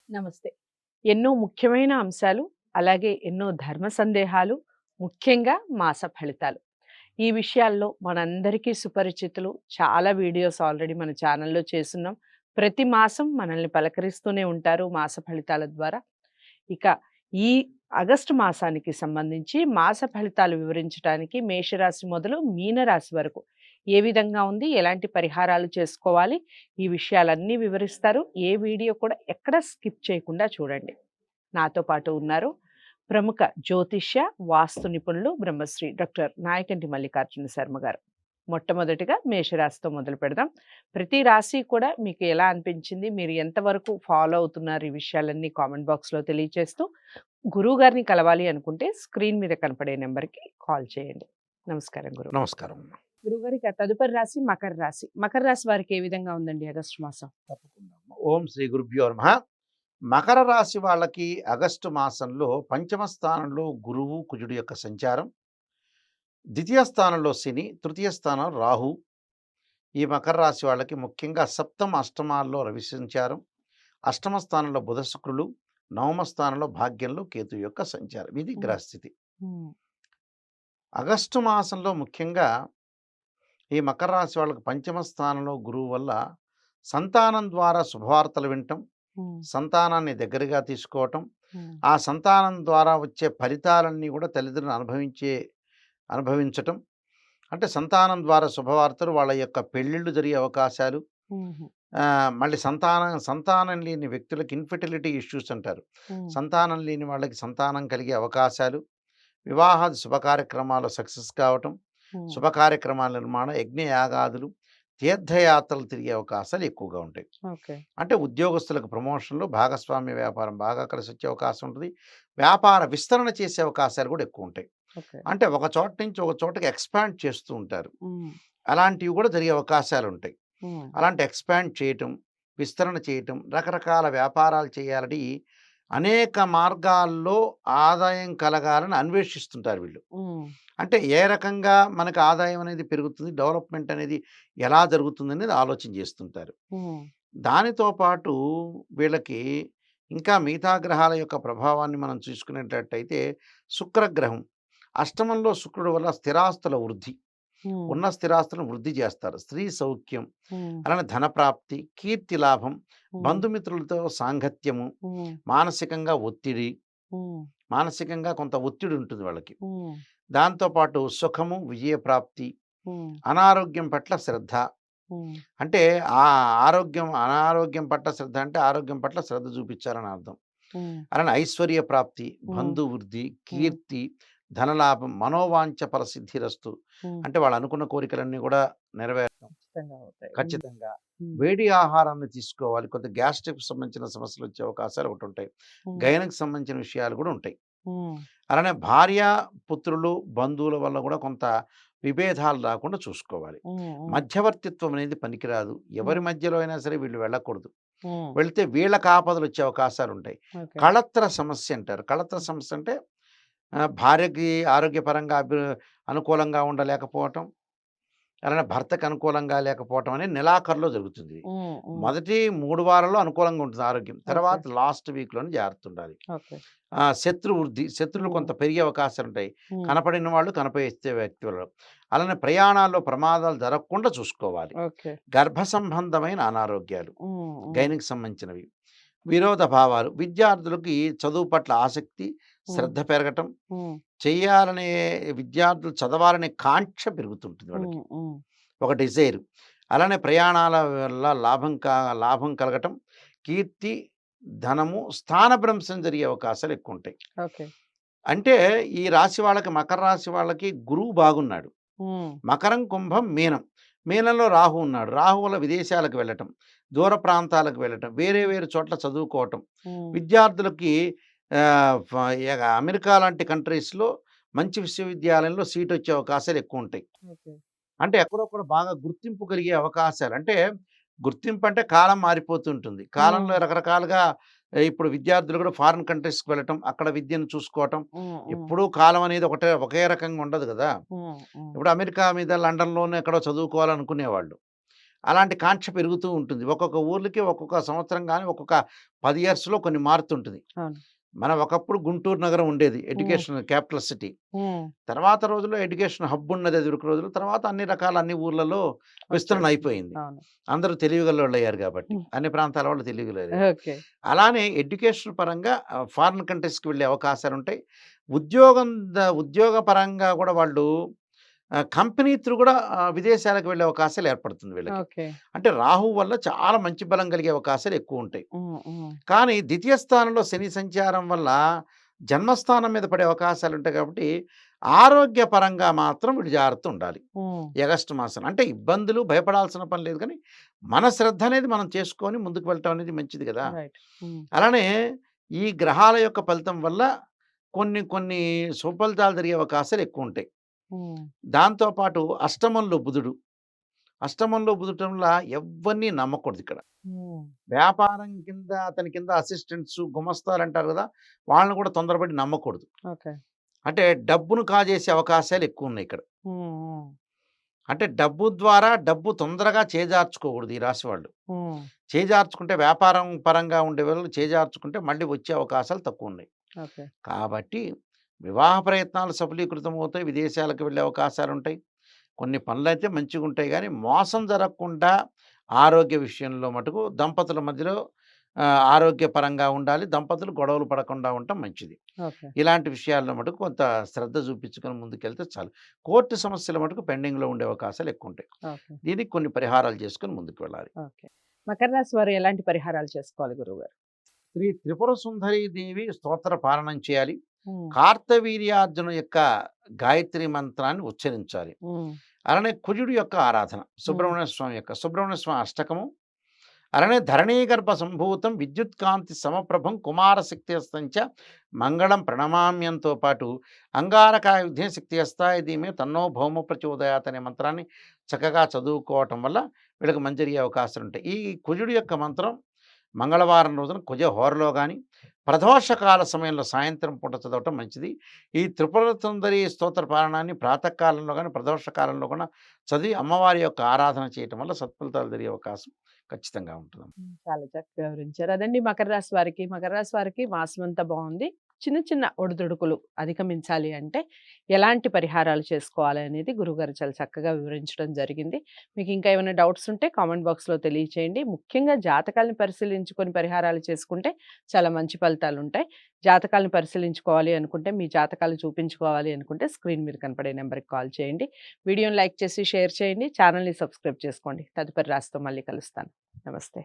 నమస్తే. ఎన్నో ముఖ్యమైన అంశాలు, అలాగే ఎన్నో ధర్మ సందేహాలు, ముఖ్యంగా మాస ఫలితాలు. ఈ విషయాల్లో మనందరికీ సుపరిచితులు. చాలా వీడియోస్ ఆల్రెడీ మన ఛానల్‌లో చేసున్నాం. ప్రతి మాసం మనల్ని పలకరిస్తూనే ఉంటారు మాస ఫలితాల ద్వారా. ఇక ఈ ఆగస్టు మాసానికి సంబంధించి మాస ఫలితాలు వివరించటానికి మేషరాశి మొదలు మీనరాశి వరకు ఏ విధంగా ఉంది, ఎలాంటి పరిహారాలు చేసుకోవాలి, ఈ విషయాలన్నీ వివరిస్తారు. ఏ వీడియో కూడా ఎక్కడ స్కిప్ చేయకుండా చూడండి. నాతో పాటు ఉన్నారు ప్రముఖ జ్యోతిష్య, వాస్తు నిపుణులు బ్రహ్మశ్రీ డాక్టర్ నాయకంటి మల్లికార్జున శర్మ గారు. మొట్టమొదటిగా మేషరాశితో మొదలు పెడదాం. ప్రతి రాశి కూడా మీకు ఎలా అనిపించింది, మీరు ఎంతవరకు ఫాలో అవుతున్నారు, ఈ విషయాలన్నీ కామెంట్ బాక్స్లో తెలియచేస్తూ, గురువు గారిని కలవాలి అనుకుంటే స్క్రీన్ మీద కనపడే నెంబర్కి కాల్ చేయండి. నమస్కారం గురువు. నమస్కారం. గురుగారికి తదుపరి రాశి మకర రాశి. మకర రాశి వారికి ఏ విధంగా ఉందండి ఆగస్టు మాసం? తప్పకుండా. ఓం శ్రీ గురుభ్యో నమః. మకర రాశి వాళ్ళకి ఆగస్టు మాసంలో పంచమ స్థానంలో గురువు కుజుడు యొక్క సంచారం, ద్వితీయ స్థానంలో శని, తృతీయ స్థానం రాహు. ఈ మకర రాశి వాళ్ళకి ముఖ్యంగా సప్తమ అష్టమాల్లో రవి సంచారం, అష్టమ స్థానంలో బుధ శుక్రులు, నవమ స్థానంలో భాగ్యంలో కేతు యొక్క సంచారం. ఇది ఉమ్, గ్రహస్థితి. ఉమ్, ఆగస్టు మాసంలో ముఖ్యంగా ఈ మకర రాశి వాళ్ళకి పంచమ స్థానంలో గురువు వల్ల సంతానం ద్వారా శుభవార్తలు వినటం, ఉమ్, సంతానాన్ని దగ్గరగా తీసుకోవటం, ఉమ్, ఆ సంతానం ద్వారా వచ్చే ఫలితాలన్నీ కూడా తల్లిదండ్రులు అనుభవించటం. అంటే సంతానం ద్వారా శుభవార్తలు, వాళ్ళ యొక్క పెళ్ళిళ్ళు జరిగే అవకాశాలు, ఉమ్, మళ్ళీ సంతానం లేని వ్యక్తులకి ఇన్ఫెర్టిలిటీ ఇష్యూస్ అంటారు. ఉమ్, సంతానం లేని వాళ్ళకి సంతానం కలిగే అవకాశాలు, వివాహాది శుభ కార్యక్రమాలు సక్సెస్ కావటం, ఉమ్, శుభ కార్యక్రమాల నిర్మాణం, యజ్ఞయాగాదులు, తీర్థయాత్రలు తిరిగే అవకాశాలు ఎక్కువగా ఉంటాయి. ఓకే. అంటే ఉద్యోగస్తులకు ప్రమోషన్లు, భాగస్వామ్య వ్యాపారం బాగా కలిసి వచ్చే అవకాశం ఉంటుంది. వ్యాపార విస్తరణ చేసే అవకాశాలు కూడా ఎక్కువ ఉంటాయి. ఓకే. అంటే ఒక చోట నుంచి ఒక చోటకి ఎక్స్పాండ్ చేస్తూ ఉంటారు. ఉమ్, అలాంటివి కూడా జరిగే అవకాశాలు ఉంటాయి. ఉమ్, అలాంటి ఎక్స్పాండ్ చేయటం, విస్తరణ చేయటం, రకరకాల వ్యాపారాలు చేయాలని అనేక మార్గాల్లో ఆదాయం కలగాలని అన్వేషిస్తుంటారు వీళ్ళు. ఉమ్, అంటే ఏ రకంగా మనకు ఆదాయం అనేది పెరుగుతుంది, డెవలప్మెంట్ అనేది ఎలా జరుగుతుంది అనేది ఆలోచన చేస్తుంటారు. ఉమ్, దానితో పాటు వీళ్ళకి ఇంకా మిగతా గ్రహాల యొక్క ప్రభావాన్ని మనం చూసుకునేటట్టయితే శుక్రగ్రహం అష్టమంలో శుక్రుడు వల్ల స్థిరాస్తుల వృద్ధి, ఉమ్, ఉన్న స్థిరాస్తులను వృద్ధి చేస్తారు. స్త్రీ సౌఖ్యం, ఉమ్, అలానే ధనప్రాప్తి, కీర్తి లాభం, ఉమ్, బంధుమిత్రులతో సాంగత్యము, ఉమ్, మానసికంగా ఒత్తిడి, ఉమ్, మానసికంగా కొంత ఒత్తిడి ఉంటుంది వాళ్ళకి. ఉమ్, దాంతోపాటు సుఖము, విజయప్రాప్తి, ఉమ్, అనారోగ్యం పట్ల శ్రద్ధ. ఉమ్, అంటే ఆ అనారోగ్యం పట్ల శ్రద్ధ అంటే ఆరోగ్యం పట్ల శ్రద్ధ చూపించాలని అర్థం. ఉమ్, అలానే ఐశ్వర్య ప్రాప్తి, ఉమ్, బంధువృద్ధి, ఉమ్, కీర్తి, ధనలాభం, మనోవాంఛ ఫలసిద్ధిరస్తు. ఉమ్. అంటే వాళ్ళు అనుకున్న కోరికలన్నీ కూడా నెరవేరడం ఖచ్చితంగా అవుతాయి. ఖచ్చితంగా. ఉమ్, వేడి ఆహారాన్ని తీసుకోవాలి. కొద్ది గ్యాస్ట్రిక్ సంబంధించిన సమస్యలు వచ్చే అవకాశాలు ఒకటి ఉంటాయి. ఉమ్, గైనకు సంబంధించిన విషయాలు కూడా ఉంటాయి. ఉమ్, అలానే భార్య, పుత్రులు, బంధువుల వల్ల కూడా కొంత విభేదాలు రాకుండా చూసుకోవాలి. ఉమ్, ఉమ్, మధ్యవర్తిత్వం అనేది పనికిరాదు. ఎవరి ఉమ్, మధ్యలో అయినా సరే వీళ్ళు వెళ్ళకూడదు. ఉమ్, వెళ్తే వీళ్ళకి ఆపదలు వచ్చే అవకాశాలు ఉంటాయి. ఓకే. కళత్ర సమస్య అంటారు. కళత్ర సమస్య అంటే భార్యకి ఆరోగ్యపరంగా అనుకూలంగా ఉండలేకపోవటం, అలానే భర్తకి అనుకూలంగా లేకపోవటం అనేది నెలాఖరులో జరుగుతుంది ఇది. ఉమ్, ఉమ్, మొదటి 3 వారాల్లో అనుకూలంగా ఉంటుంది ఆరోగ్యం. ఓకే. తర్వాత లాస్ట్ వీక్‌లోనే జాగ్రత్త ఉండాలి. ఓకే. శత్రు వృద్ధి, శత్రువులు ఉమ్, కొంత పెరిగే అవకాశాలుంటాయి. ఉమ్, కనపడిన వాళ్ళు కనపడిచ్చే వ్యక్తులు. అలానే ప్రయాణాల్లో ప్రమాదాలు జరగకుండా చూసుకోవాలి. ఓకే. గర్భ సంబంధమైన అనారోగ్యాలు, ఉమ్, ఉమ్, గైనిక్ సంబంధించినవి, విరోధ భావాలు, విద్యార్థులకి చదువు పట్ల ఆసక్తి, ఉమ్, శ్రద్ధ పెరగటం, ఉమ్, చేయాలనే విద్యార్థులు చదవాలనే కాంక్ష పెరుగుతుంటుంది వాళ్ళకి. ఉమ్, ఉమ్, ఒక డిజైర్. అలానే ప్రయాణాల వల్ల లాభం కలగటం, కీర్తి, ధనము, స్థానభ్రంశం జరిగే అవకాశాలు ఎక్కువుంటాయి. ఓకే. అంటే ఈ రాశి వాళ్ళకి, మకర రాశి వాళ్ళకి గురువు బాగున్నాడు. ఉమ్, మకరం, కుంభం, మీనం. మీనంలో రాహు ఉన్నాడు. రాహు వల్ల విదేశాలకు వెళ్ళటం, దూర ప్రాంతాలకు వెళ్ళటం, వేరే వేరే చోట్ల చదువుకోవటం. ఉమ్, విద్యార్థులకి అమెరికా లాంటి కంట్రీస్‌లో మంచి విశ్వవిద్యాలయంలో సీటొచ్చే అవకాశాలు ఎక్కువుంటాయి. ఓకే. అంటే ఎక్కడో కూడా బాగా గుర్తింపు కలిగే అవకాశాలు. అంటే గుర్తింపు అంటే కాలం మారిపోతుంటుంది. కాలంలో ఉమ్, రకరకాలుగా ఇప్పుడు విద్యార్థులు కూడా ఫారిన్ కంట్రీస్‌కి వెళ్ళటం, అక్కడ విద్యను చూసుకోవటం. ఉమ్, ఉమ్, ఎప్పుడూ కాలం అనేది ఒకే రకంగా ఉండదు గదా! ఉమ్, ఉమ్, ఇప్పుడు అమెరికా మీద లండన్‌లోనే ఎక్కడో చదువుకోవాలనుకునేవాళ్ళు. అలాంటి కాంక్ష పెరుగుతూ ఉంటుంది. ఒక్కొక్క ఊర్లకి ఒక్కొక్క సంవత్సరం గాని, ఒక్కొక్క 10 ఇయర్స్‌లో కొన్ని మారుతుంటది. అవును. మనం ఒకప్పుడు గుంటూరు నగరం ఉండేది. హ్మ్. Education capital city. హ్మ్. తర్వాత రోజుల్లో ఎడ్యుకేషన్ హబ్ ఉన్నది అదివరకు రోజుల్లో. తర్వాత అన్ని రకాల అన్ని ఊర్లలో విస్తరణ వచ్చేసింది. అయిపోయింది. అవును. అందరూ తెలివిగల్లోళ్ళయ్యారు గాబట్టి. హ్మ్. అన్ని ప్రాంతాల వాళ్ళు తెలివిగలయ్యారు. ఓకే. అలానే ఎడ్యుకేషన్ పరంగా ఫారిన్ కంట్రీస్‌కి వెళ్ళే అవకాశాలుంటాయి. ఉద్యోగ పరంగా గూడా వాళ్ళు కంపెనీ త్రూ గూడా విదేశాలకు వెళ్ళే అవకాశాలు ఏర్పడుతుంది వీళ్ళకి. ఓకే. అంటే రాహువు వల్ల చాలా మంచి బలం కలిగే అవకాశాలు ఎక్కువుంటాయి. హ్మ్. హ్మ్. కానీ ద్వితీయ స్థానంలో శని సంచారం వల్ల జన్మస్థానం మీద పడే అవకాశాలుంటాయి కాబట్టి, ఆరోగ్యపరంగా మాత్రం వీడు జాగ్రత్త ఉండాలి. హ్మ్. ఈ ఆగస్టు మాసం. అంటే ఇబ్బందులు భయపడాల్సిన పని లేదు కానీ, మన శ్రద్ధ అనేది మనం చేసుకొని ముందుకు వెళ్ళటం అనేది మంచిది గదా! రైట్. హ్మ్. అలానే ఈ గ్రహాల యొక్క ఫలితం వల్ల కొన్ని కొన్ని సుఫలితాలు జరిగే అవకాశాలు ఎక్కువుంటాయి. హ్మ్. దాంతో పాటు అష్టమంలో బుధుడు. అష్టమంలో బుధుటం వల్ల ఎవ్వరిని నమ్మకూడదిక్కడ. హ్మ్. వ్యాపారం కింద అతని కింద అసిస్టెంట్సు, గుమస్తాలంటారు గదా! వాళ్ళని కూడా తొందరపడి నమ్మకూడదు. ఓకే. అంటే డబ్బును కాజేసే అవకాశాలు ఎక్కువున్నాయి ఇక్కడ. హ్మ్. హ్మ్. అంటే డబ్బు ద్వారా డబ్బు తొందరగా చేజార్చుకోకూడదు ఈ రాశి వాళ్ళు. హ్మ్. చేజార్చుకుంటే వ్యాపారం పరంగా ఉండేవాళ్ళు చేజార్చుకుంటే మళ్ళీ వచ్చే అవకాశాలు తక్కువున్నాయి. ఓకే. కాబట్టి వివాహ ప్రయత్నాలు సఫలీకృతమవుతాయి. విదేశాలకు వెళ్ళే అవకాశాలుంటాయి. కొన్ని పనులైతే మంచిగుంటాయి గానీ, మోసం జరగకుండా ఆరోగ్య విషయంలో మటుకు దంపతుల మధ్యలో ఆరోగ్యపరంగా ఉండాలి. దంపతులు గొడవలు పడకుండా ఉండటం మంచిది. ఓకే. ఇలాంటి విషయాల్లో మటుకు కొంత శ్రద్ధ చూపించుకొని ముందుకెళ్తే చాలు. కోర్టు సమస్యల మటుకు పెండింగ్‌లో ఉండే అవకాశాలు ఎక్కువుంటాయి. ఓకే. దీనికి కొన్ని పరిహారాలు చేసుకొని ముందుకు వెళ్ళాలి. ఓకే. మకర రాశి వారు ఎలాంటి పరిహారాలు చేసుకోవాలి గురువుగారు? శ్రీ త్రిపుర సుందరీ దేవి స్తోత్ర పారణం చేయాలి. హ్మ్. కార్తవీర్యార్జున యొక్క గాయత్రి మంత్రాన్ని ఉచ్చరించాలి. హ్మ్. అలానే కుజుడు యొక్క ఆరాధన. హ్మ్. సుబ్రహ్మణ్య స్వామి అష్టకము. అలానే ధరణీగర్భ సంభూతం విద్యుత్కాంతి సమప్రభం కుమారశక్తిస్తంచ మంగళం ప్రణమామ్యంతో పాటు అంగారకాయుధే శక్తిహస్తాయ ధీమే తన్నో భౌమ ప్రచోదయాత్ అనే మంత్రాన్ని చక్కగా చదువుకోవటం వల్ల వీళ్ళకి మంచి జరిగే అవకాశాలు ఉంటాయి. ఈ కుజుడు యొక్క మంత్రం మంగళవారం రోజున కుజ హోరలో కానీ ప్రదోషకాల సమయంలో సాయంత్రం పూట చదవటం మంచిది. ఈ త్రిపుర సుందరి స్తోత్ర పారాయణాన్ని ప్రాతకాలంలో కానీ ప్రదోష కాలంలో కూడా చదివి అమ్మవారి యొక్క ఆరాధన చేయటం వల్ల సత్ఫలితాలు జరిగే అవకాశం ఖచ్చితంగా ఉంటుంది. హ్మ్. చాలా చక్కగా వివరించారు. అదండి మకర రాశి వారికి మాసమంతా బావుంది. చిన్న చిన్న ఒడిదుడుకులు అధిగమించాలి అంటే ఎలాంటి పరిహారాలు చేసుకోవాలి అనేది గురువుగారు చాలా చక్కగా వివరించడం జరిగింది. మీకు ఇంకా ఏమైనా డౌట్స్ ఉంటే కామెంట్ బాక్స్‌లో తెలియచేయండి. ముఖ్యంగా జాతకాలను పరిశీలించుకొని పరిహారాలు చేసుకుంటే చాలా మంచి ఫలితాలుంటాయి. జాతకాలను పరిశీలించుకోవాలి అనుకుంటే, మీ జాతకాలు చూపించుకోవాలి అనుకుంటే స్క్రీన్ మీద కనపడే నంబర్‌కి కాల్ చేయండి. వీడియోని లైక్ చేసి షేర్ చేయండి. ఛానెల్‌ని సబ్స్క్రైబ్ చేసుకోండి. తదుపరి రాశితో మళ్ళీ కలుస్తాను. నమస్తే.